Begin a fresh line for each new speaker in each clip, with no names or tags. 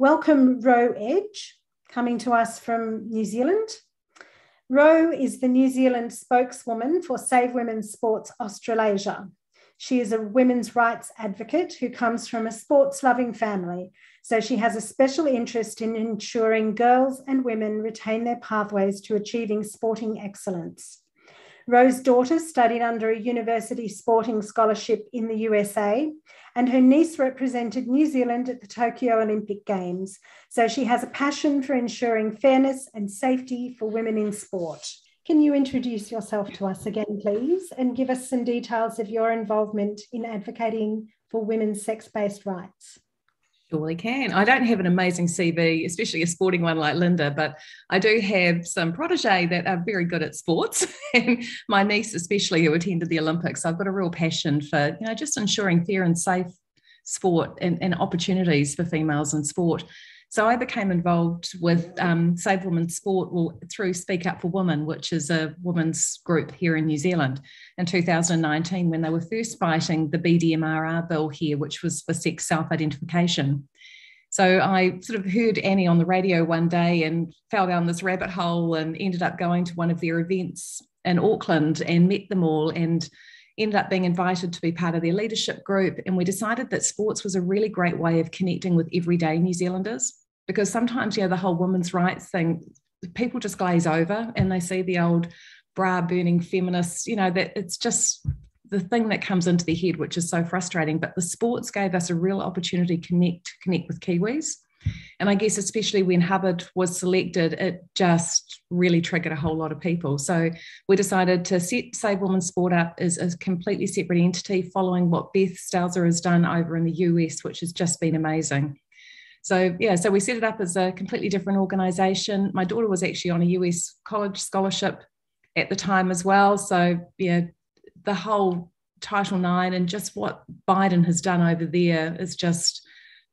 Welcome Ro Edge, coming to us from New Zealand. Ro is the New Zealand spokeswoman for Save Women's Sports Australasia. She is a women's rights advocate who comes from a sports-loving family, so she has a special interest in ensuring girls and women retain their pathways to achieving sporting excellence. Ro's daughter studied under a university sporting scholarship in the USA, and her niece represented New Zealand at the Tokyo Olympic Games, so she has a passion for ensuring fairness and safety for women in sport. Can you introduce yourself to us again, please, and give us some details of your involvement in advocating for women's sex-based rights?
Surely can. I don't have an amazing CV, especially a sporting one like Linda, but I do have some protege that are very good at sports, and my niece especially, who attended the Olympics. I've got a real passion for, just ensuring fair and safe sport and opportunities for females in sport. So I became involved with Save Women's Sport through Speak Up for Women, which is a women's group here in New Zealand, in 2019, when they were first fighting the BDMRR bill here, which was for sex self-identification. So I sort of heard Annie on the radio one day and fell down this rabbit hole and ended up going to one of their events in Auckland and met them all and ended up being invited to be part of their leadership group. And we decided that sports was a really great way of connecting with everyday New Zealanders, because sometimes, the whole women's rights thing, people just glaze over and they see the old bra-burning feminists, that it's just the thing that comes into their head, which is so frustrating. But the sports gave us a real opportunity to connect with Kiwis. And I guess especially when Hubbard was selected, it just really triggered a whole lot of people. So we decided to set Save Women's Sport up as a completely separate entity, following what Beth Stelzer has done over in the US, which has just been amazing. So we set it up as a completely different organisation. My daughter was actually on a US college scholarship at the time as well. So the whole Title IX and just what Biden has done over there is just,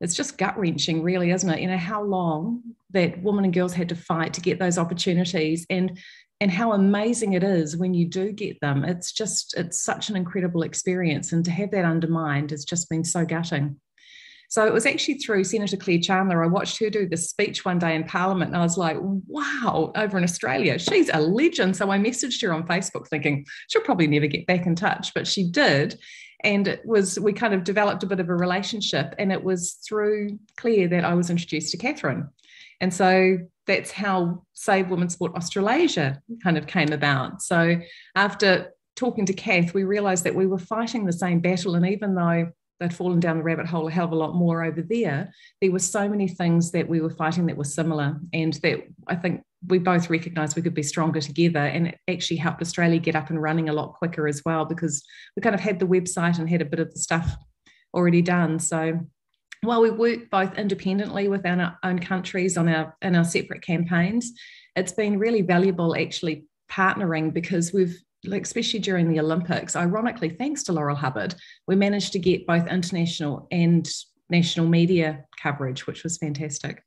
it's just gut-wrenching, really, isn't it? How long that women and girls had to fight to get those opportunities, and how amazing it is when you do get them. It's such an incredible experience, and to have that undermined has just been so gutting. So it was actually through Senator Claire Chandler. I watched her do this speech one day in Parliament, and I was like, wow, over in Australia, she's a legend. So I messaged her on Facebook thinking she'll probably never get back in touch, but she did. And we kind of developed a bit of a relationship, and it was through Claire that I was introduced to Catherine. And so that's how Save Women's Sport Australasia kind of came about. So after talking to Kath, we realised that we were fighting the same battle, and even though they'd fallen down the rabbit hole a hell of a lot more over there were so many things that we were fighting that were similar, and that I think we both recognised we could be stronger together, and it actually helped Australia get up and running a lot quicker as well, because we kind of had the website and had a bit of the stuff already done. So while we work both independently within our own countries in our separate campaigns, it's been really valuable actually partnering, because especially during the Olympics, ironically, thanks to Laurel Hubbard, we managed to get both international and national media coverage, which was fantastic.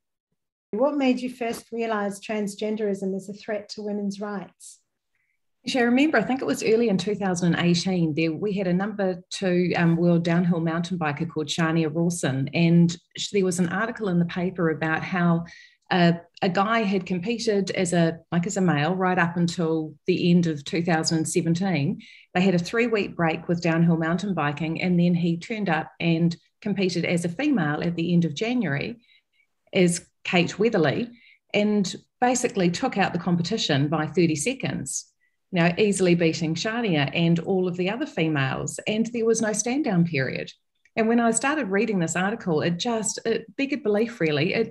What made you first realise transgenderism is a threat to women's rights?
I remember, I think it was early in 2018, we had a number 2 world downhill mountain biker called Shania Rawson, and there was an article in the paper about how a guy had competed as a male right up until the end of 2017. They had a 3-week break with downhill mountain biking, and then he turned up and competed as a female at the end of January as Kate Weatherly, and basically took out the competition by 30 seconds, easily beating Shania and all of the other females, and there was no stand down period. And when I started reading this article, it begged belief, really.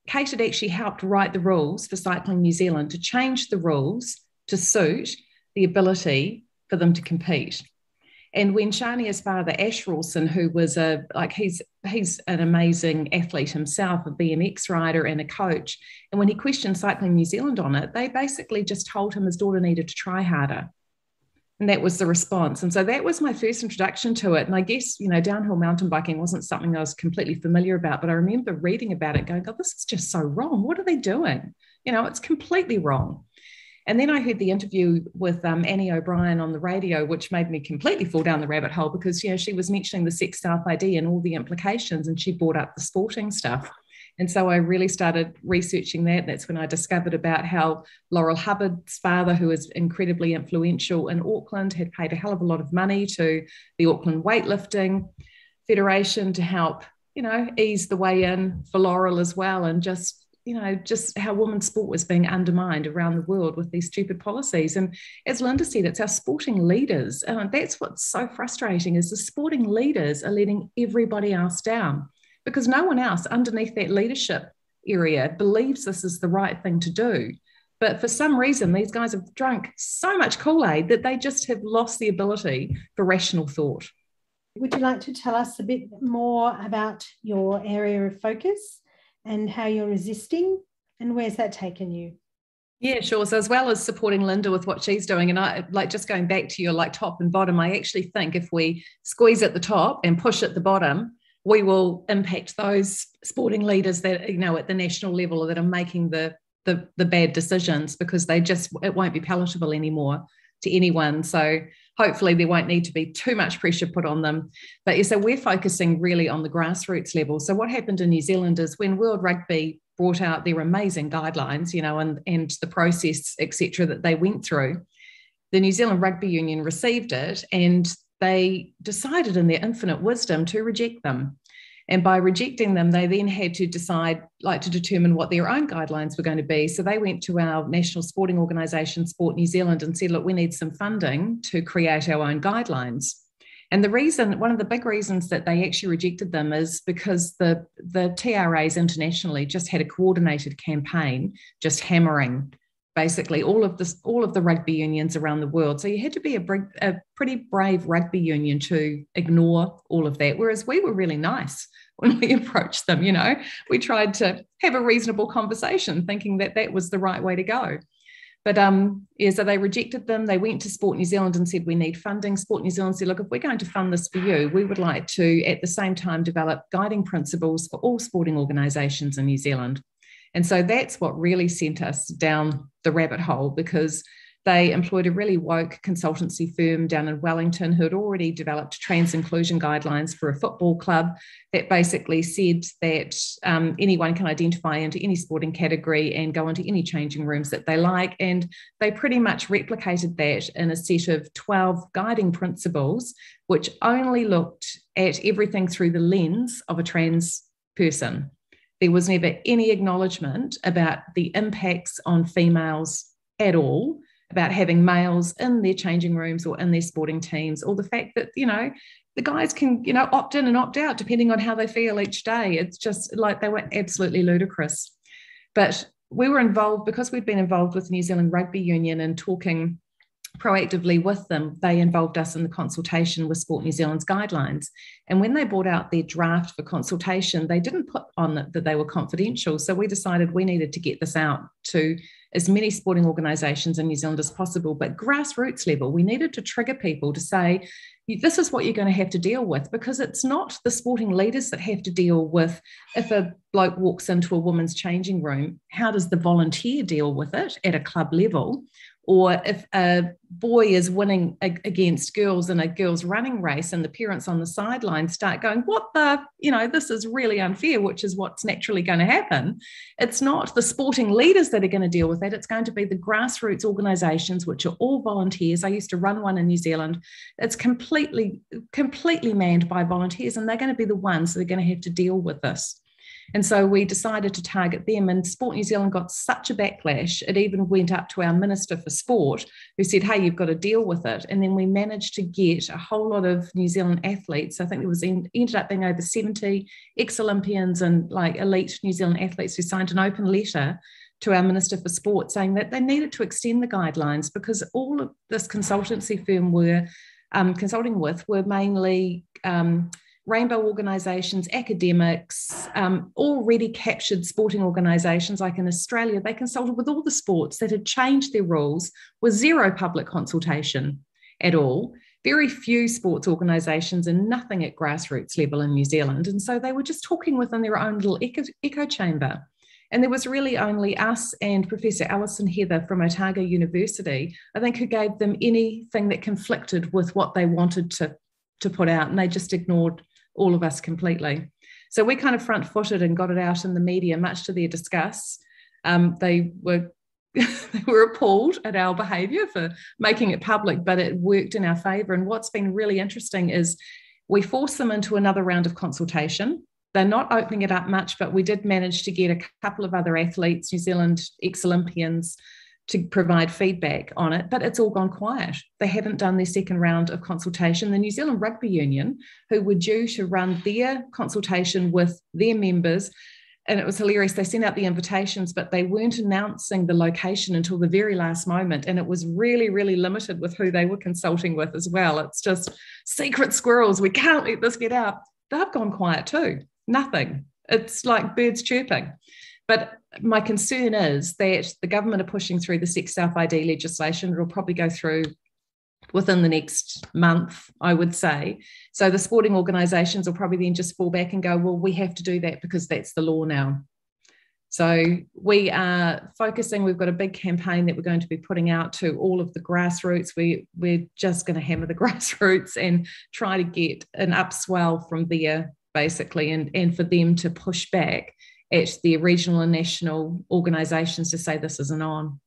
Kate had actually helped write the rules for Cycling New Zealand to change the rules to suit the ability for them to compete. And when Shania's father, Ash Rawson, who was he's an amazing athlete himself, a BMX rider and a coach, and when he questioned Cycling New Zealand on it, they basically just told him his daughter needed to try harder. And that was the response. And so that was my first introduction to it. And I guess, downhill mountain biking wasn't something I was completely familiar about, but I remember reading about it going, oh, this is just so wrong. What are they doing? It's completely wrong. And then I heard the interview with Annie O'Brien on the radio, which made me completely fall down the rabbit hole, because, she was mentioning the sex self-ID and all the implications, and she brought up the sporting stuff. And so I really started researching that. That's when I discovered about how Laurel Hubbard's father, who was incredibly influential in Auckland, had paid a hell of a lot of money to the Auckland Weightlifting Federation to help, ease the way in for Laurel as well. And just how women's sport was being undermined around the world with these stupid policies. And as Linda said, it's our sporting leaders. And that's what's so frustrating, is the sporting leaders are letting everybody else down, because no one else underneath that leadership area believes this is the right thing to do. But for some reason, these guys have drunk so much Kool-Aid that they just have lost the ability for rational thought.
Would you like to tell us a bit more about your area of focus and how you're resisting, and where's that taken you?
Yeah, sure. So as well as supporting Linda with what she's doing, and I just going back to your top and bottom, I actually think if we squeeze at the top and push at the bottom, we will impact those sporting leaders that, at the national level that are making the bad decisions, because it won't be palatable anymore to anyone. So hopefully there won't need to be too much pressure put on them. But yeah, so we're focusing really on the grassroots level. So what happened in New Zealand is when World Rugby brought out their amazing guidelines, and the process, etc., that they went through, the New Zealand Rugby Union received it and they decided in their infinite wisdom to reject them. And by rejecting them, they then had to decide, to determine what their own guidelines were going to be. So they went to our national sporting organisation, Sport New Zealand, and said, look, we need some funding to create our own guidelines. And one of the big reasons that they actually rejected them is because the TRAs internationally just had a coordinated campaign, just hammering basically all of the rugby unions around the world. So you had to be a pretty brave rugby union to ignore all of that, whereas we were really nice when we approached them. We tried to have a reasonable conversation thinking that that was the right way to go. But so they rejected them. They went to Sport New Zealand and said, we need funding. Sport New Zealand said, look, if we're going to fund this for you, we would like to at the same time develop guiding principles for all sporting organisations in New Zealand. And so that's what really sent us down the rabbit hole, because they employed a really woke consultancy firm down in Wellington who had already developed trans inclusion guidelines for a football club that basically said that anyone can identify into any sporting category and go into any changing rooms that they like. And they pretty much replicated that in a set of 12 guiding principles, which only looked at everything through the lens of a trans person. There was never any acknowledgement about the impacts on females at all, about having males in their changing rooms or in their sporting teams, or the fact that, the guys can, opt in and opt out depending on how they feel each day. It's just they were absolutely ludicrous. But we were involved, because we'd been involved with the New Zealand Rugby Union and talking proactively with them, they involved us in the consultation with Sport New Zealand's guidelines. And when they brought out their draft for consultation, they didn't put on it that they were confidential. So we decided we needed to get this out to as many sporting organisations in New Zealand as possible, but grassroots level. We needed to trigger people to say, this is what you're going to have to deal with, because it's not the sporting leaders that have to deal with if a bloke walks into a woman's changing room, how does the volunteer deal with it at a club level? Or if a boy is winning against girls in a girls running race and the parents on the sideline start going, this is really unfair, which is what's naturally going to happen. It's not the sporting leaders that are going to deal with that. It's going to be the grassroots organisations, which are all volunteers. I used to run one in New Zealand. It's completely manned by volunteers, and they're going to be the ones that are going to have to deal with this. And so we decided to target them, and Sport New Zealand got such a backlash. It even went up to our Minister for Sport, who said, hey, you've got to deal with it. And then we managed to get a whole lot of New Zealand athletes. I think ended up being over 70 ex-Olympians and elite New Zealand athletes who signed an open letter to our Minister for Sport saying that they needed to extend the guidelines, because all of this consultancy firm we're consulting with were mainly rainbow organisations, academics, already captured sporting organisations. Like in Australia, they consulted with all the sports that had changed their rules with zero public consultation at all. Very few sports organisations and nothing at grassroots level in New Zealand. And so they were just talking within their own little echo chamber. And there was really only us and Professor Alison Heather from Otago University, I think, who gave them anything that conflicted with what they wanted to put out. And they just ignored all of us completely. So we kind of front-footed and got it out in the media, much to their disgust. They were they were appalled at our behaviour for making it public, but it worked in our favour. And what's been really interesting is we forced them into another round of consultation. They're not opening it up much, but we did manage to get a couple of other athletes, New Zealand ex-Olympians, to provide feedback on it, but it's all gone quiet. They haven't done their second round of consultation. The New Zealand Rugby Union, who were due to run their consultation with their members, and it was hilarious, they sent out the invitations, but they weren't announcing the location until the very last moment, and it was really, really limited with who they were consulting with as well. It's just secret squirrels. We can't let this get out. They've gone quiet too. Nothing. It's like birds chirping. But my concern is that the government are pushing through the sex self-ID legislation. It'll probably go through within the next month, I would say. So the sporting organisations will probably then just fall back and go, well, we have to do that because that's the law now. So we are focusing, we've got a big campaign that we're going to be putting out to all of the grassroots. We're just going to hammer the grassroots and try to get an upswell from there, basically, and for them to push back at the regional and national organisations to say this isn't on.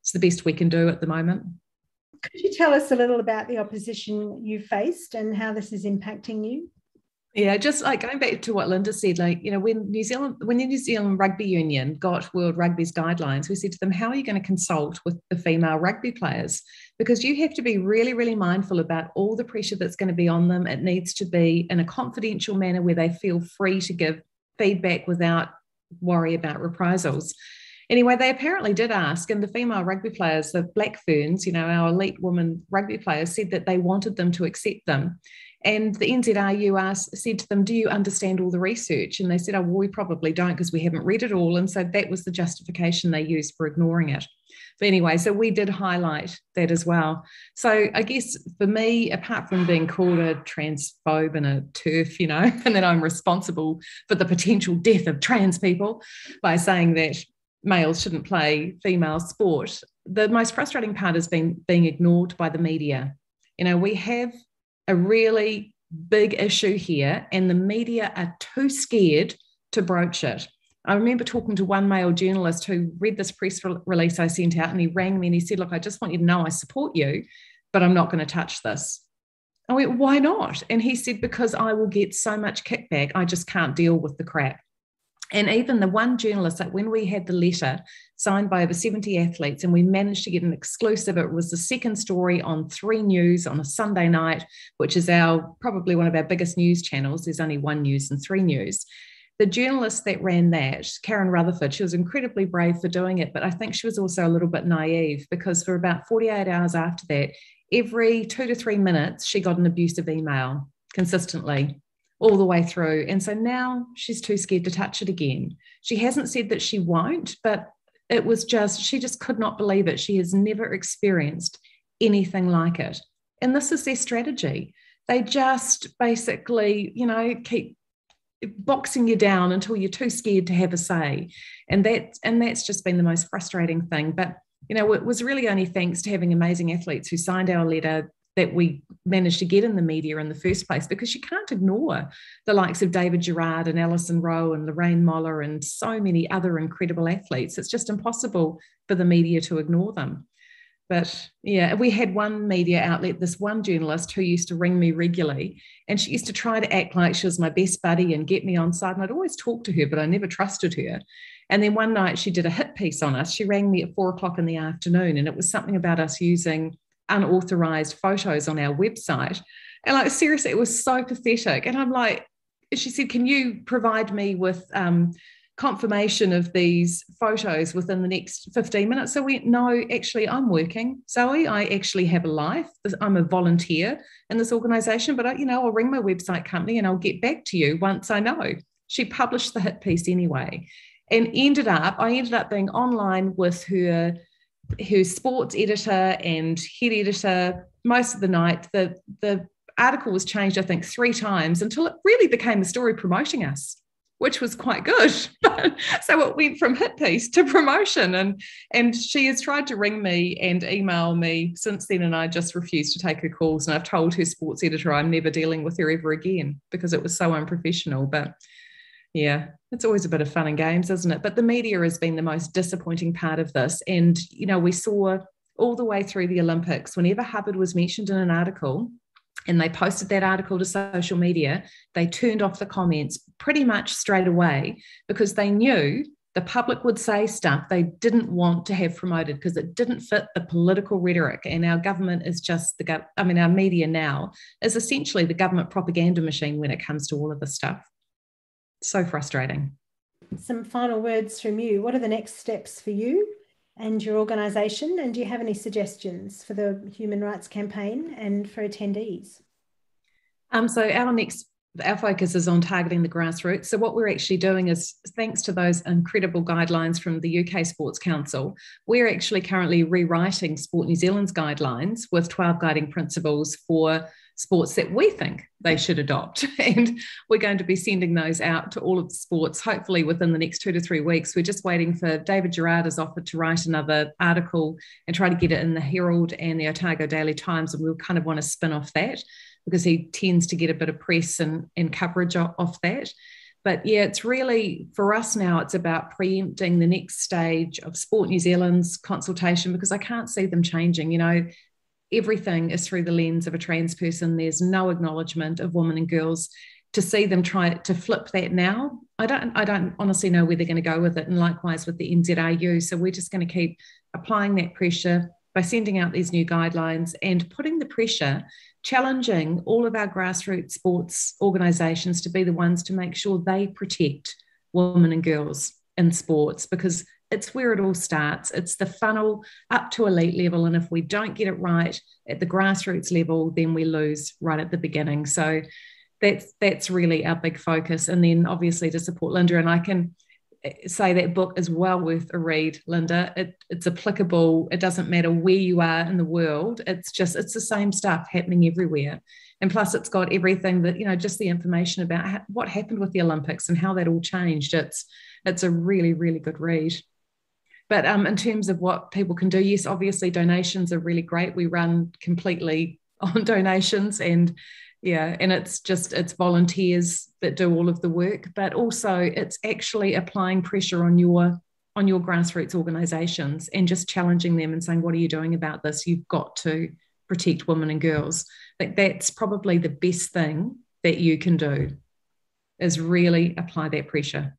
It's the best we can do at the moment.
Could you tell us a little about the opposition you faced and how this is impacting you?
Yeah, just like going back to what Linda said, like, you know, when the New Zealand Rugby Union got World Rugby's guidelines, we said to them, how are you going to consult with the female rugby players? Because you have to be really, really mindful about all the pressure that's going to be on them. It needs to be in a confidential manner where they feel free to give feedback without worry about reprisals. Anyway, they apparently did ask, and the female rugby players, the Black Ferns, you know, our elite women rugby players, said that they wanted them to accept them. And the NZRU said to them, do you understand all the research? And they said, oh, well, we probably don't because we haven't read it all. And so that was the justification they used for ignoring it. But anyway, so we did highlight that as well. So I guess for me, apart from being called a transphobe and a TERF, you know, and that I'm responsible for the potential death of trans people by saying that males shouldn't play female sport, the most frustrating part has been being ignored by the media. You know, we have a really big issue here and the media are too scared to broach it. I remember talking to one male journalist who read this press release I sent out, and he rang me and he said, look, I just want you to know I support you, but I'm not going to touch this. I went, why not? And he said, because I will get so much kickback, I just can't deal with the crap. And even the one journalist, that when we had the letter signed by over 70 athletes and we managed to get an exclusive, it was the second story on 3 News on a Sunday night, which is probably one of our biggest news channels. There's only 1 News and 3 News. The journalist that ran that, Karen Rutherford, she was incredibly brave for doing it, but I think she was also a little bit naive because for about 48 hours after that, every 2 to 3 minutes, she got an abusive email consistently all the way through. And so now she's too scared to touch it again. She hasn't said that she won't, but it was just, she just could not believe it. She has never experienced anything like it. And this is their strategy. They just basically, you know, keep boxing you down until you're too scared to have a say. And that's just been the most frustrating thing. But, you know, it was really only thanks to having amazing athletes who signed our letter that we managed to get in the media in the first place, because you can't ignore the likes of David Gerard and Alison Rowe and Lorraine Moller and so many other incredible athletes. It's just impossible for the media to ignore them. But yeah, we had one media outlet, this one journalist who used to ring me regularly, and she used to try to act like she was my best buddy and get me on side. And I'd always talk to her, but I never trusted her. And then one night she did a hit piece on us. She rang me at 4:00 in the afternoon, and it was something about us using unauthorized photos on our website. And like, seriously, it was so pathetic. And I'm like, she said, can you provide me with confirmation of these photos within the next 15 minutes? So we no, actually, I'm working, Zoe. I actually have a life. I'm a volunteer in this organization, but I'll ring my website company and I'll get back to you once I know. She published the hit piece anyway, and I ended up being online with her sports editor and head editor most of the night. The article was changed, I think, 3 times until it really became a story promoting us, which was quite good. So it went from hit piece to promotion, and she has tried to ring me and email me since then, and I just refused to take her calls. And I've told her sports editor I'm never dealing with her ever again because it was so unprofessional. But Yeah, it's always a bit of fun and games, isn't it? But the media has been the most disappointing part of this. And, we saw all the way through the Olympics, whenever Hubbard was mentioned in an article and they posted that article to social media, they turned off the comments pretty much straight away because they knew the public would say stuff they didn't want to have promoted because it didn't fit the political rhetoric. And our government is just our media now is essentially the government propaganda machine when it comes to all of this stuff. So frustrating.
Some final words from you. What are the next steps for you and your organisation? And do you have any suggestions for the Human Rights Campaign and for attendees?
So our focus is on targeting the grassroots. So what we're actually doing is, thanks to those incredible guidelines from the UK Sports Council, we're actually currently rewriting Sport New Zealand's guidelines with 12 guiding principles for sports that we think they should adopt. And we're going to be sending those out to all of the sports, hopefully within the next 2 to 3 weeks. We're just waiting for David Gerard has offered to write another article and try to get it in the Herald and the Otago Daily Times. And we'll kind of want to spin off that because he tends to get a bit of press and coverage off that. But yeah, it's really, for us now, it's about preempting the next stage of Sport New Zealand's consultation because I can't see them changing. Everything is through the lens of a trans person. There's no acknowledgement of women and girls. To see them try to flip that now, I don't honestly know where they're going to go with it. And likewise with the NZRU. So we're just going to keep applying that pressure by sending out these new guidelines and putting the pressure, challenging all of our grassroots sports organisations to be the ones to make sure they protect women and girls in sports because it's where it all starts. It's the funnel up to elite level. And if we don't get it right at the grassroots level, then we lose right at the beginning. So that's really our big focus. And then obviously to support Linda, and I can say that book is well worth a read, Linda. It's applicable. It doesn't matter where you are in the world. It's the same stuff happening everywhere. And plus it's got everything that, just the information about what happened with the Olympics and how that all changed. It's a really, really good read. But in terms of what people can do, yes, obviously donations are really great. We run completely on donations and it's volunteers that do all of the work, but also it's actually applying pressure on your grassroots organisations and just challenging them and saying, what are you doing about this? You've got to protect women and girls. That's probably the best thing that you can do is really apply that pressure.